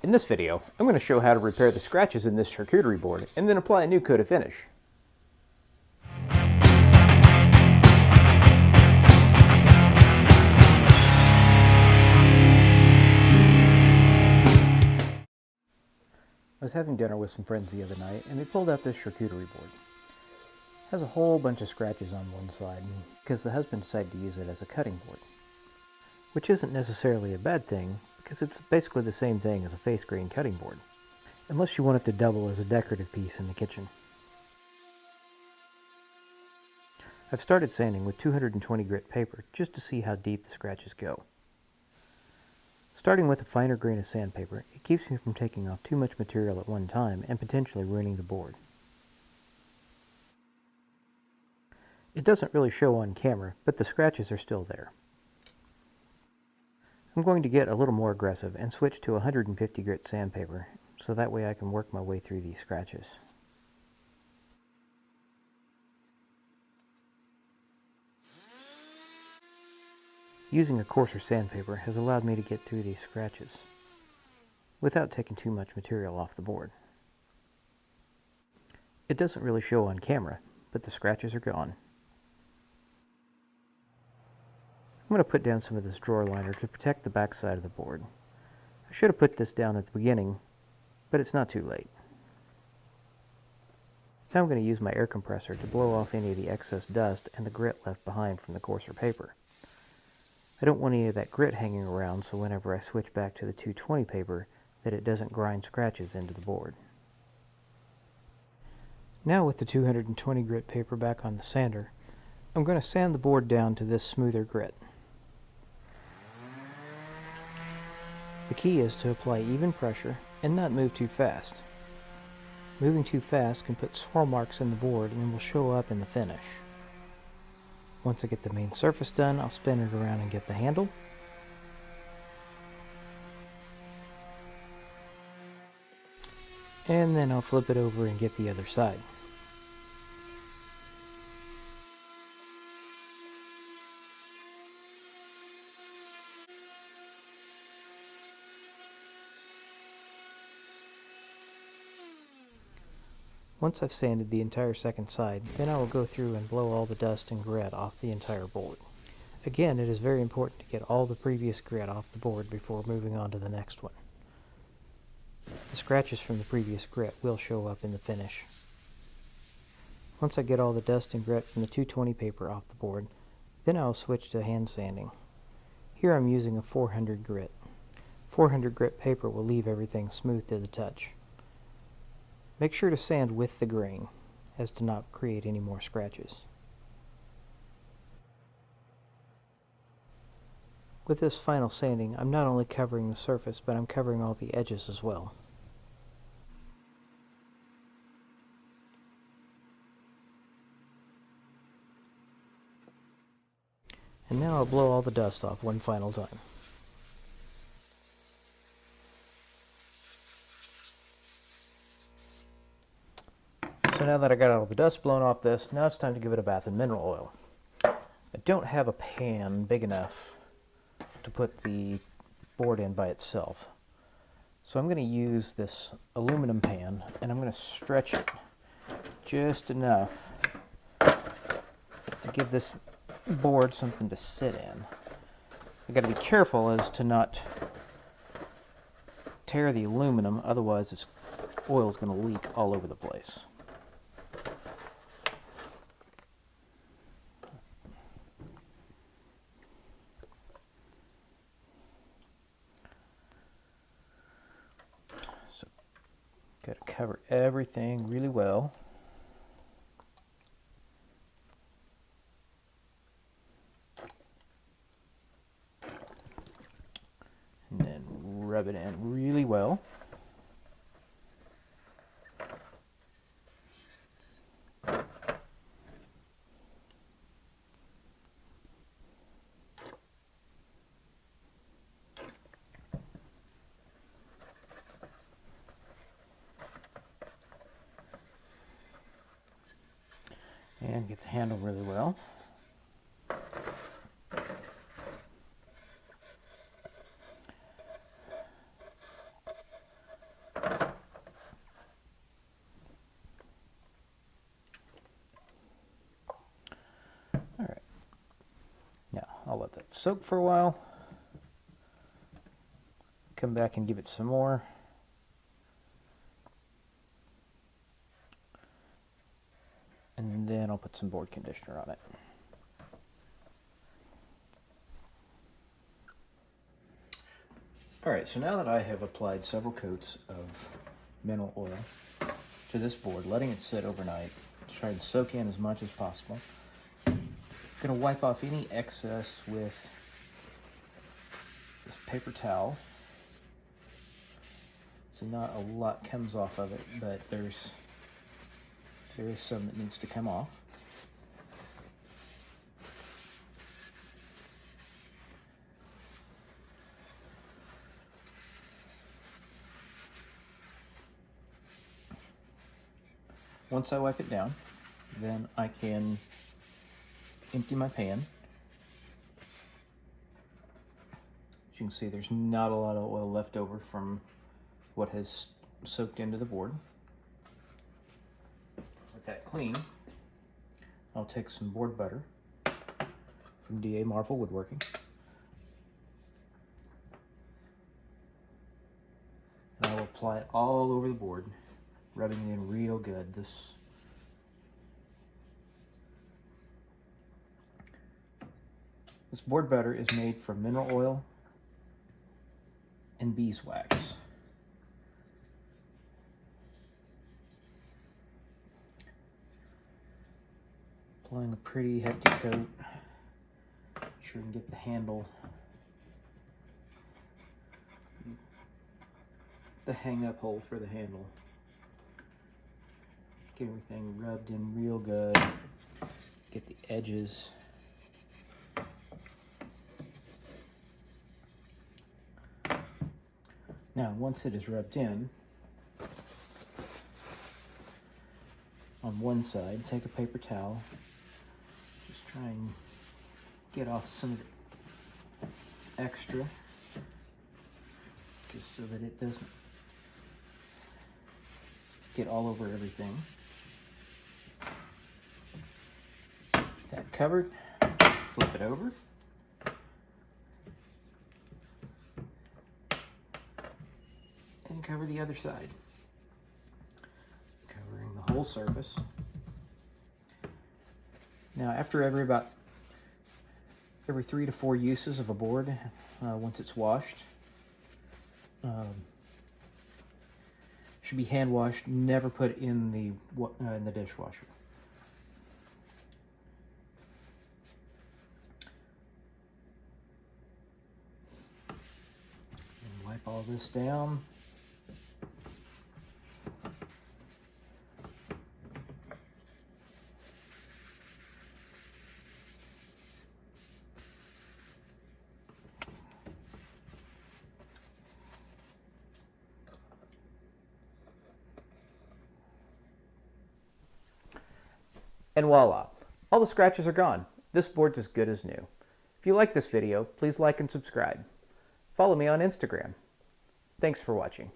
In this video, I'm going to show how to repair the scratches in this charcuterie board and then apply a new coat of finish. I was having dinner with some friends the other night and they pulled out this charcuterie board. It has a whole bunch of scratches on one side because the husband decided to use it as a cutting board. Which isn't necessarily a bad thing because it's basically the same thing as a face grain cutting board, unless you want it to double as a decorative piece in the kitchen. I've started sanding with 220 grit paper just to see how deep the scratches go. Starting with a finer grain of sandpaper, it keeps me from taking off too much material at one time and potentially ruining the board. It doesn't really show on camera, but the scratches are still there. I'm going to get a little more aggressive and switch to 150 grit sandpaper, so that way I can work my way through these scratches. Using a coarser sandpaper has allowed me to get through these scratches without taking too much material off the board. It doesn't really show on camera, but the scratches are gone. I'm going to put down some of this drawer liner to protect the back side of the board. I should have put this down at the beginning, but it's not too late. Now I'm going to use my air compressor to blow off any of the excess dust and the grit left behind from the coarser paper. I don't want any of that grit hanging around, so whenever I switch back to the 220 paper, that it doesn't grind scratches into the board. Now with the 220 grit paper back on the sander, I'm going to sand the board down to this smoother grit. The key is to apply even pressure and not move too fast. Moving too fast can put swirl marks in the board and will show up in the finish. Once I get the main surface done, I'll spin it around and get the handle. And then I'll flip it over and get the other side. Once I've sanded the entire second side, then I will go through and blow all the dust and grit off the entire board. Again, it is very important to get all the previous grit off the board before moving on to the next one. The scratches from the previous grit will show up in the finish. Once I get all the dust and grit from the 220 paper off the board, then I will switch to hand sanding. Here I'm using a 400 grit. 400 grit paper will leave everything smooth to the touch. Make sure to sand with the grain, as to not create any more scratches. With this final sanding, I'm not only covering the surface, but I'm covering all the edges as well. And now I'll blow all the dust off one final time. So now that I got all the dust blown off this, now it's time to give it a bath in mineral oil. I don't have a pan big enough to put the board in by itself. So I'm going to use this aluminum pan and I'm going to stretch it just enough to give this board something to sit in. I've got to be careful as to not tear the aluminum, otherwise this oil is going to leak all over the place. Got to cover everything really well. And then rub it in really well. And get the handle really well. it soak for a while. Come back and give it some more. And then I'll put some board conditioner on it. Alright, so now that I have applied several coats of mineral oil to this board, letting it sit overnight, try to soak in as much as possible. I'm going to wipe off any excess with this paper towel. So not a lot comes off of it, but there is some that needs to come off. Once I wipe it down, then I can empty my pan. As you can see, there's not a lot of oil left over from what has soaked into the board. With that clean, I'll take some board butter from DA Marvel Woodworking. And I will apply it all over the board, rubbing it in real good. This board butter is made from mineral oil and beeswax. Applying a pretty hefty coat. Make sure you can get the handle, the hang-up hole for the handle. Get everything rubbed in real good. Get the edges. Now, once it is rubbed in, on one side, take a paper towel. Just try and get off some of the extra, just so that it doesn't get all over everything. That covered, flip it over. And cover the other side, covering the whole surface. Now, after every 3 to 4 uses of a board, once it's washed, should be hand washed. Never put it in the dishwasher. And wipe all this down. And voila, all the scratches are gone. This board's as good as new. If you like this video, please like and subscribe. Follow me on Instagram. Thanks for watching.